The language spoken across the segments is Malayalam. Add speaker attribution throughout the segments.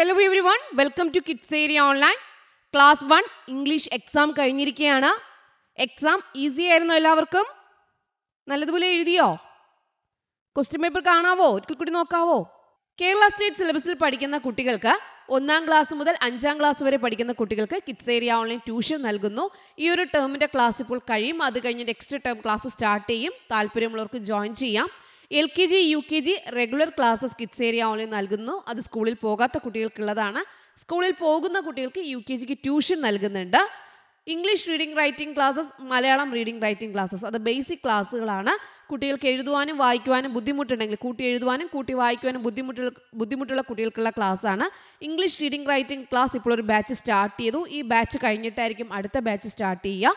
Speaker 1: Hello everyone, welcome to Kids Area Online. Class 1 English exam കഴിഞ്ഞിരിക്കുകയാണ്. Exam easy ആയിരുന്നു എല്ലാവർക്കും? നല്ലതുപോലെ എഴുതിയോ? Question paper കാണാവോ? ഒരിക്കൽ കൂടി നോക്കാവോ? കേരള സ്റ്റേറ്റ് സിലബസിൽ പഠിക്കുന്ന കുട്ടികൾക്ക് 1ാം ക്ലാസ് മുതൽ 5ാം ക്ലാസ് വരെ പഠിക്കുന്ന കുട്ടികൾക്ക് കിഡ്സ് ഏരിയ ഓൺലൈൻ ട്യൂഷൻ നൽകുന്നു. ഈ ഒരു ടേമിന്റെ ക്ലാസ് ഇപ്പോൾ കഴിയും. അത് കഴിഞ്ഞ് നെക്സ്റ്റ് ടേം ക്ലാസ് സ്റ്റാർട്ട് ചെയ്യും. താല്പര്യമുള്ളവർക്ക് ജോയിൻ ചെയ്യാം. LKG, UKG regular classes kids area online നൽകുന്നു. അത് സ്കൂളിൽ പോകാത്ത കുട്ടികൾക്കുള്ളതാണ്. സ്കൂളിൽ പോകുന്ന കുട്ടികൾക്ക് UKGക്ക് ട്യൂഷൻ നൽകുന്നുണ്ട്. English reading writing classes, Malayalam reading writing classes, അത് ബേസിക് ക്ലാസ്സുകളാണ്. കുട്ടികൾക്ക് എഴുതുവാനും വായിക്കുവാനും ബുദ്ധിമുട്ടുണ്ടെങ്കിൽ കൂട്ടി എഴുതുവാനും കൂട്ടി വായിക്കുവാനും ബുദ്ധിമുട്ടുള്ള കുട്ടികൾക്കുള്ള ക്ലാസ് ആണ്. ഇംഗ്ലീഷ് റീഡിംഗ് റൈറ്റിംഗ് ക്ലാസ് ഇപ്പോൾ ഒരു ബാച്ച് സ്റ്റാർട്ട് ചെയ്തു. ഈ ബാച്ച് കഴിഞ്ഞിട്ടായിരിക്കും അടുത്ത ബാച്ച് സ്റ്റാർട്ട് ചെയ്യുക.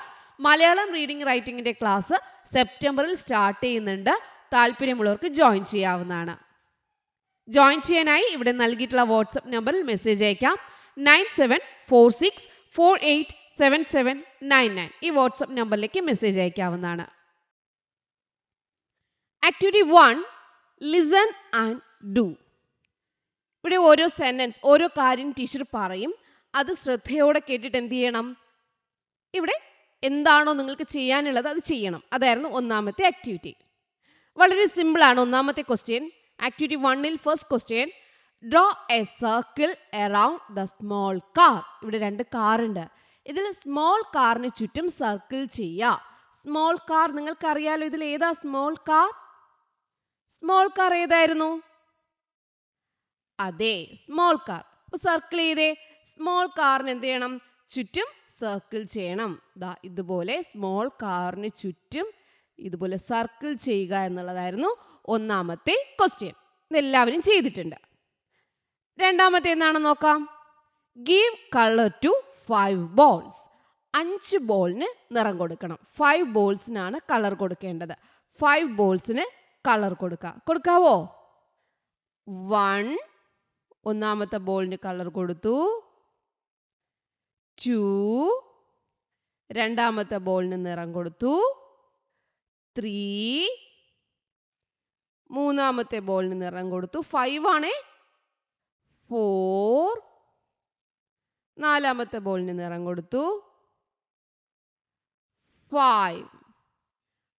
Speaker 1: മലയാളം റീഡിംഗ് റൈറ്റിംഗിന്റെ ക്ലാസ് സെപ്റ്റംബറിൽ സ്റ്റാർട്ട് ചെയ്യുന്നുണ്ട്. താല്പര്യമുള്ളവർക്ക് ജോയിൻ ചെയ്യാവുന്നതാണ്. ജോയിൻ ചെയ്യാനായി ഇവിടെ നൽകിയിട്ടുള്ള വാട്സ്ആപ്പ് നമ്പറിൽ മെസ്സേജ് അയക്കാം. 9746487799 ഈ വാട്സ്ആപ്പ് നമ്പറിലേക്ക് മെസ്സേജ് അയക്കാവുന്നതാണ്. Activity 1 listen and do. ഇവിടെ ഓരോ സെന്റൻസ്, ഓരോ കാര്യം ടീച്ചർ പറയും. അത് ശ്രദ്ധയോടെ കേട്ടിട്ട് എന്ത് ചെയ്യണം? ഇവിടെ എന്താണോ നിങ്ങൾക്ക് ചെയ്യാനുള്ളത് അത് ചെയ്യണം. അതായിരുന്നു ഒന്നാമത്തെ ആക്ടിവിറ്റി. വളരെ സിമ്പിൾ ആണ് ഒന്നാമത്തെ ക്വസ്റ്റ്യൻ. ആക്ടിവിറ്റി 1ൽ first question, draw a circle around the small car. ഇവിടെ 2 കാർ ഉണ്ട്. ഇതിൽ സ്മോൾ കാറിന് ചുറ്റും സർക്കിൾ ചെയ്യുക. സ്മോൾ കാർ നിങ്ങൾക്ക് അറിയാലോ. ഇതിൽ ഏതാ സ്മോൾ കാർ? സ്മോൾ കാർ ഏതായിരുന്നു? അതെ, സ്മോൾ കാർ. അപ്പൊ സർക്കിൾ ചെയ്തേ. സ്മോൾ കാറിന് എന്ത് ചെയ്യണം? ചുറ്റും സർക്കിൾ ചെയ്യണം. ദാ ഇതുപോലെ സ്മോൾ കാറിന് ചുറ്റും ഇതുപോലെ സർക്കിൾ ചെയ്യുക എന്നുള്ളതായിരുന്നു ഒന്നാമത്തെ ക്വസ്റ്റ്യൻ. ഇതെല്ലാവരും ചെയ്തിട്ടുണ്ട്. രണ്ടാമത്തെ എന്താണെന്ന് നോക്കാം. Give colour to 5 balls. 5 ബോളിന് നിറം കൊടുക്കണം. 5 ബോൾസിനാണ് കളർ കൊടുക്കേണ്ടത്. 5 ബോൾസിന് കളർ കൊടുക്കാവോ? 1 ഒന്നാമത്തെ ബോളിന് കളർ കൊടുത്തു. 2 രണ്ടാമത്തെ ബോളിന് നിറം കൊടുത്തു. 3 മൂന്നാമത്തെ ബോളിന് നിറം കൊടുത്തു. 5 ആണേ. 4 നാലാമത്തെ ബോളിന് നിറം കൊടുത്തു. 5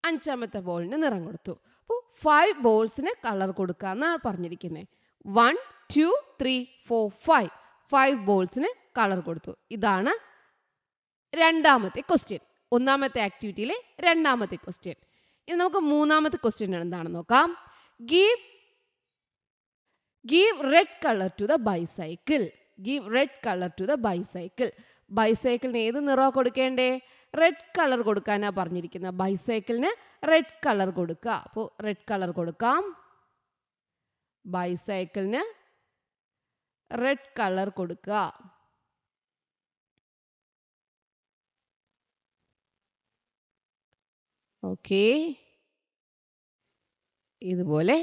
Speaker 1: അഞ്ചാമത്തെ ബോളിന് നിറം കൊടുത്തു. അപ്പോൾ 5 ബോൾസിന് കളർ കൊടുക്കാന്നാണ് പറഞ്ഞിരിക്കുന്നത്. 1 2 3 4 5 5 ബോൾസിന് കളർ കൊടുത്തു. ഇതാണ് രണ്ടാമത്തെ ക്വസ്റ്റ്യൻ. ഒന്നാമത്തെ ആക്ടിവിറ്റിയിലെ രണ്ടാമത്തെ ക്വസ്റ്റ്യൻ. ഇനി നമുക്ക് മൂന്നാമത്തെ ക്വസ്റ്റ്യൻ എന്താണെന്ന് നോക്കാം. Give red color to the bicycle. Give red color to the bicycle. ബൈസൈക്കിളിന് ഏത് നിറമാണ് കൊടുക്കേണ്ടേ? റെഡ് കളർ കൊടുക്കാനാ പറഞ്ഞിരിക്കുന്നത്. ബൈസൈക്കിളിന് റെഡ് കളർ കൊടുക്കുക. അപ്പോൾ റെഡ് കളർ കൊടുക്കാം. ബൈസൈക്കിളിന് റെഡ് കളർ കൊടുക്കുക. ഓക്കേ, ഇതുപോലെ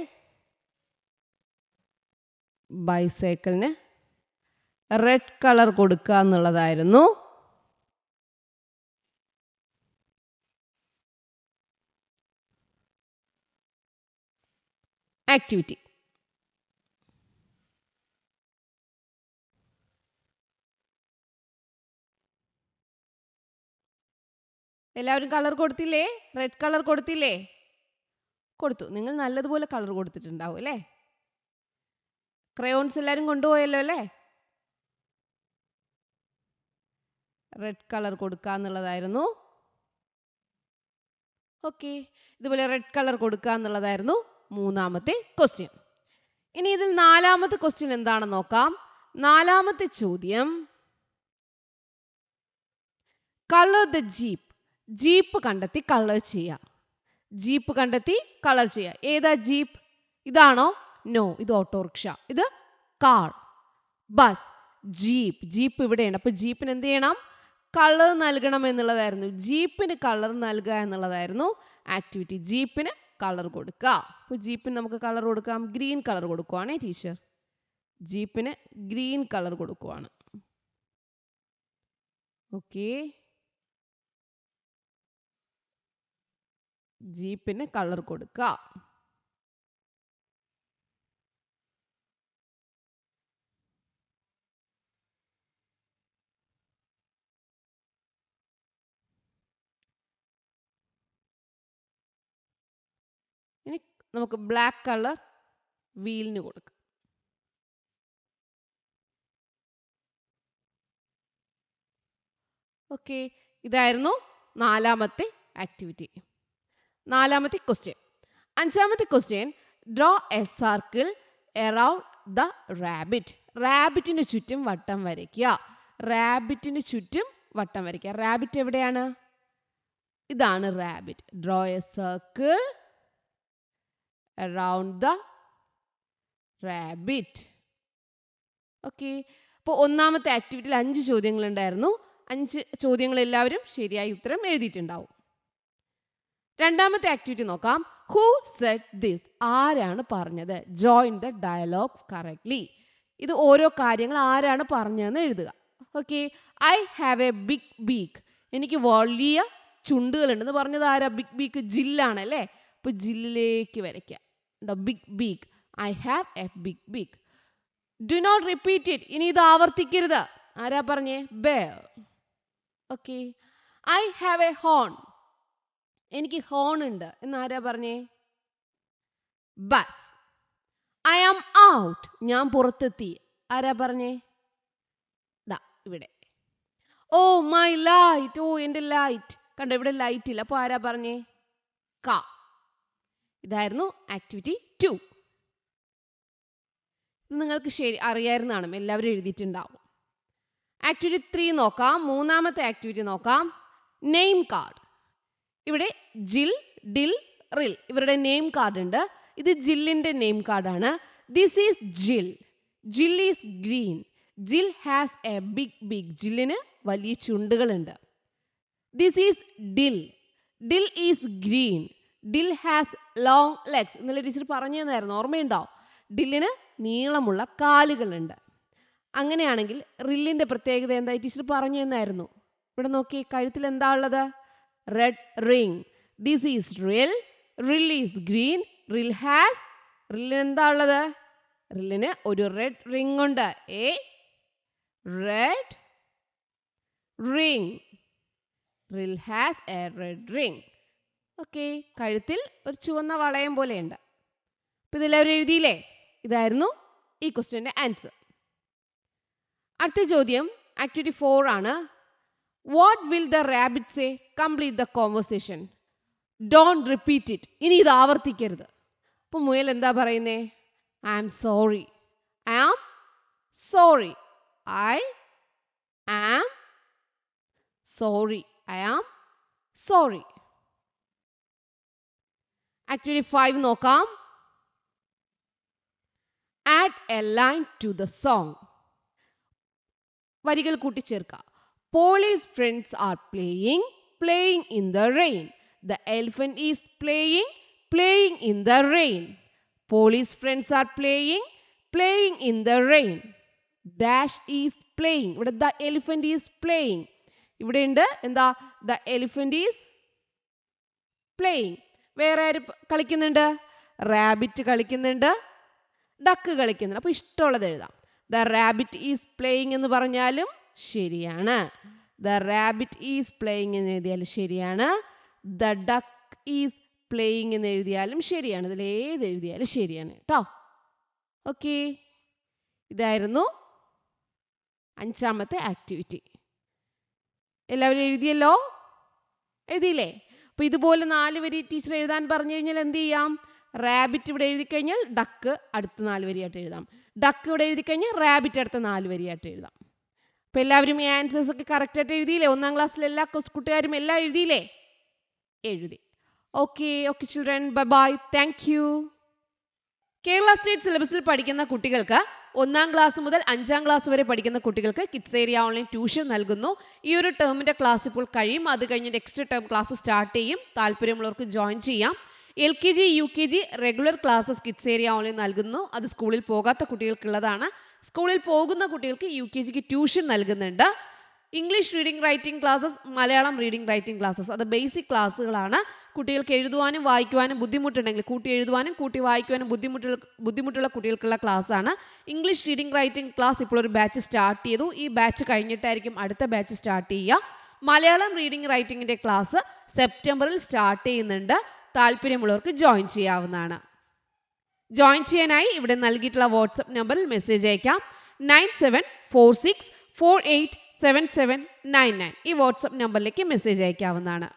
Speaker 1: ബൈസൈക്കിളിന് റെഡ് കളർ കൊടുക്കുക എന്നുള്ളതായിരുന്നു ആക്ടിവിറ്റി. എല്ലാവരും കളർ കൊടുത്തില്ലേ? റെഡ് കളർ കൊടുത്തില്ലേ? കൊടുത്തു. നിങ്ങൾ നല്ലതുപോലെ കളർ കൊടുത്തിട്ടുണ്ടാവും അല്ലേ? ക്രയോൺസ് എല്ലാവരും കൊണ്ടുപോയല്ലോ അല്ലേ? റെഡ് കളർ കൊടുക്കുക എന്നുള്ളതായിരുന്നു. ഓക്കെ, ഇതുപോലെ റെഡ് കളർ കൊടുക്കുക എന്നുള്ളതായിരുന്നു മൂന്നാമത്തെ ക്വസ്റ്റ്യൻ. ഇനി ഇതിൽ നാലാമത്തെ ക്വസ്റ്റ്യൻ എന്താണെന്ന് നോക്കാം. നാലാമത്തെ ചോദ്യം, കളർ ദ ജീപ്പ്. ജീപ്പ് കണ്ടെത്തി കളർ ചെയ്യുക. ജീപ്പ് കണ്ടെത്തി കളർ ചെയ്യുക. ഏതാ ജീപ്പ്? ഇതാണോ? നോ, ഇത് ഓട്ടോറിക്ഷ. ഇത് കാർ, ബസ്, ജീപ്പ്. ജീപ്പ് ഇവിടെയാണ്. അപ്പൊ ജീപ്പിന് എന്ത് ചെയ്യണം? കളർ നൽകണം എന്നുള്ളതായിരുന്നു. ജീപ്പിന് കളർ നൽകുക എന്നുള്ളതായിരുന്നു ആക്ടിവിറ്റി. ജീപ്പിന് കളർ കൊടുക്കുക. അപ്പൊ ജീപ്പിന് നമുക്ക് കളർ കൊടുക്കാം. ഗ്രീൻ കളർ കൊടുക്കുവാണേ ടീച്ചർ. ജീപ്പിന് ഗ്രീൻ കളർ കൊടുക്കുവാണ്. ഓക്കെ, ജീപ്പിന് കളർ കൊടുക്കുക. നമുക്ക് ബ്ലാക്ക് കളർ വീലിന് കൊടുക്കാം. ഓക്കെ, ഇതായിരുന്നു നാലാമത്തെ ആക്ടിവിറ്റി. നാലാമത്തെ ക്വസ്റ്റ്യൻ. അഞ്ചാമത്തെ question, draw a circle around the rabbit. റാബിറ്റിന് ചുറ്റും വട്ടം വരയ്ക്കുക. റാബിറ്റിന് ചുറ്റും വട്ടം വരയ്ക്കുക. റാബിറ്റ് എവിടെയാണ്? ഇതാണ് rabbit. Draw a circle around the rabbit. Okay, അപ്പോൾ ഒന്നാമത്തെ ആക്ടിവിറ്റിയിൽ 5 ചോദ്യങ്ങൾ ഉണ്ടായിരുന്നു. 5 ചോദ്യങ്ങൾ എല്ലാവരും ശരിയായി ഉത്തരം എഴുതിയിട്ടുണ്ടാവും. രണ്ടാമത്തെ ആക്ടിവിറ്റി നോക്കാം. Who said this? ആരാണ് പറഞ്ഞത്? Join the dialogues correctly. ഇത് ഓരോ കാര്യങ്ങൾ ആരാണ് പറഞ്ഞതെന്ന് എഴുതുക. Okay, I have a big beak. എനിക്ക് വലിയ ചുണ്ടുകളുണ്ടെന്ന് പറഞ്ഞത് ആരാ? ബിഗ് ബീക്ക് ജില്ലാണ് അല്ലേ? അപ്പൊ ജില്ലിലേക്ക് വരയ്ക്കുക. Big beak. I have a big beak. Do not repeat it. ഇനി ഇത് ആവർത്തിക്കരുത്. ആരാ പറഞ്ഞേ? Bear. Okay, I have a horn. എനിക്ക് ഹോൺ ഉണ്ട് എന്ന് ആരാ പറഞ്ഞേ? ബസ്. I am out. ഞാൻ പുറത്തെത്തി. ആരാ പറഞ്ഞേ? ദാ ഇവിടെ. Oh my light. ഓ എന്റെ ലൈറ്റ്. കണ്ടോ, ഇവിടെ ലൈറ്റ് ഇല്ല. അപ്പൊ ആരാ പറഞ്ഞേ? കാ. ഇതായിരുന്നു ആക്ടിവിറ്റി 2. നിങ്ങൾക്ക് ശരി അറിയാവുന്നതാണ്, എല്ലാവരും എഴുതിയിട്ടുണ്ടാവും. ആക്ടിവിറ്റി 3 നോക്കാം. മൂന്നാമത്തെ ആക്ടിവിറ്റി നോക്കാം. Name card. ഇവിടെ ജിൽ, ഡിൽ, റിൽ ഇവരുടെ നെയിം കാർഡ് ഉണ്ട്. ഇത് ജില്ലിന്റെ നെയിം കാർഡാണ്. This is Jill. Jill is green. Jill has a big big. ജില്ലിന് വലിയ ചുണ്ടുകളുണ്ട്. This is Dill. Dill is green. Dill has long legs. ഇന്നലെ ടീച്ചർ പറഞ്ഞു തന്നായിരുന്നു, ഓർമ്മയുണ്ടോ? ഡില്ലിന് നീളമുള്ള കാലുകളുണ്ട്. അങ്ങനെയാണെങ്കിൽ റില്ലിന്റെ പ്രത്യേകത എന്തായി ടീച്ചർ പറഞ്ഞു തന്നായിരുന്നു. ഇവിടെ നോക്കി, കഴുത്തിൽ എന്താ ഉള്ളത്? Red ring. ദിസ് ഈസ് റിൽ. റിൽ ഈസ് ഗ്രീൻ. റില്ലിന് എന്താ ഉള്ളത്? റില്ലിന് ഒരു റെഡ് റിംഗ് ഉണ്ട്. A red ring. Rill has a red ring. Okay, കഴുത്തിൽ ഒരു ചുവന്ന വളയം പോലെയുണ്ട്. അപ്പൊ ഇതെല്ലാവരും എഴുതിയില്ലേ? ഇതായിരുന്നു ഈ ക്വസ്റ്റ്യന്റെ ആൻസർ. അടുത്ത ചോദ്യം ആക്ടിവിറ്റി 4 ആണ്. What will the rabbit say? Complete the conversation. Don't repeat it. ഇനി ഇത് ആവർത്തിക്കരുത്. അപ്പൊ മുയൽ എന്താ പറയുന്നേ? I am sorry. I am sorry. I am sorry. I am sorry. Activity 5 നോക്കാം. Add a line to the song. വരികൾ കൂട്ടിച്ചേർക്കുക. Polly's friends are playing. Playing in the rain. The elephant is playing. Playing in the rain. Polly's friends are playing. Playing in the rain. Dash is playing. ഇവിടെ ദ എലിഫന്റ് ഈസ് പ്ലേയിങ്. ഇവിടെ ഉണ്ട് എന്താ? The elephant is playing. വേറെ ആര് കളിക്കുന്നുണ്ട്? റാബിറ്റ് കളിക്കുന്നുണ്ട്, ഡക്ക് കളിക്കുന്നുണ്ട്. അപ്പൊ ഇഷ്ടമുള്ളത് എഴുതാം. ദ റാബിറ്റ് ഈസ് പ്ലേയിങ് എന്ന് പറഞ്ഞാലും ശരിയാണ്. ദ റാബിറ്റ് ഈസ് പ്ലേയിങ് എന്ന് എഴുതിയാലും ശരിയാണ്. ദ ഡക്ക് ഈസ് പ്ലേയിങ് എന്ന് എഴുതിയാലും ശരിയാണ്. ഇതിൽ ഏത് എഴുതിയാലും ശരിയാണ് കേട്ടോ. ഓക്കെ, ഇതായിരുന്നു 5ാമത്തെ ആക്ടിവിറ്റി. എല്ലാവരും എഴുതിയല്ലോ? എഴുതിയില്ലേ? അപ്പൊ ഇതുപോലെ 4 വരി ടീച്ചർ എഴുതാൻ പറഞ്ഞു കഴിഞ്ഞാൽ എന്ത് ചെയ്യാം? റാബിറ്റ് ഇവിടെ എഴുതി കഴിഞ്ഞാൽ ഡക്ക് അടുത്ത 4 വരിയായിട്ട് എഴുതാം. ഡക്ക് ഇവിടെ എഴുതി കഴിഞ്ഞാൽ റാബിറ്റ് അടുത്ത 4 വരിയായിട്ട് എഴുതാം. അപ്പൊ എല്ലാവരും ഈ ആൻസേഴ്സ് ഒക്കെ കറക്റ്റ് ആയിട്ട് എഴുതിയില്ലേ? 1ാം ക്ലാസ്സിലെ എല്ലാ കൂട്ടുകാരും എല്ലാം എഴുതിയില്ലേ? എഴുതി. Okay okay children, bye bye, thank you. Kerala state സിലബസിൽ പഠിക്കുന്ന കുട്ടികൾക്ക് 1ാം ക്ലാസ് മുതൽ 5ാം ക്ലാസ് വരെ പഠിക്കുന്ന കുട്ടികൾക്ക് കിഡ്സ് ഏരിയ ഓൺലൈൻ ട്യൂഷൻ നൽകുന്നു. ഈ ഒരു ടേമിന്റെ ക്ലാസ് ഇപ്പോൾ കഴിയും. അത് കഴിഞ്ഞ് നെക്സ്റ്റ് ടേം ക്ലാസ് സ്റ്റാർട്ട് ചെയ്യും. താല്പര്യമുള്ളവർക്ക് ജോയിൻ ചെയ്യാം. LKG UKG regular classes kids area online നൽകുന്നു. അത് സ്കൂളിൽ പോകാത്ത കുട്ടികൾക്കുള്ളതാണ്. സ്കൂളിൽ പോകുന്ന കുട്ടികൾക്ക് UKGക്ക് ട്യൂഷൻ നൽകുന്നുണ്ട്. English reading writing classes, Malayalam reading writing classes, അത് ബേസിക് ക്ലാസ്സുകളാണ്. കുട്ടികൾക്ക് എഴുതുവാനും വായിക്കുവാനും ബുദ്ധിമുട്ടുണ്ടെങ്കിൽ കൂട്ടി എഴുതുവാനും കൂട്ടി വായിക്കുവാനും ബുദ്ധിമുട്ടുള്ള കുട്ടികൾക്കുള്ള ക്ലാസ്സാണ്. ഇംഗ്ലീഷ് റീഡിംഗ് റൈറ്റിംഗ് ക്ലാസ് ഇപ്പോൾ ഒരു ബാച്ച് സ്റ്റാർട്ട് ചെയ്തു. ഈ ബാച്ച് കഴിഞ്ഞിട്ടായിരിക്കും അടുത്ത ബാച്ച് സ്റ്റാർട്ട് ചെയ്യുക. മലയാളം റീഡിംഗ് റൈറ്റിംഗിന്റെ ക്ലാസ് സെപ്റ്റംബറിൽ സ്റ്റാർട്ട് ചെയ്യുന്നുണ്ട്. താല്പര്യമുള്ളവർക്ക് ജോയിൻ ചെയ്യാവുന്നതാണ്. ജോയിൻ ചെയ്യാനായി ഇവിടെ നൽകിയിട്ടുള്ള വാട്സപ്പ് നമ്പറിൽ മെസ്സേജ് അയക്കാം 9746487799 ഈ വാട്സപ്പ് നമ്പറിലേക്ക് മെസ്സേജ് അയക്കാവുന്നതാണ്.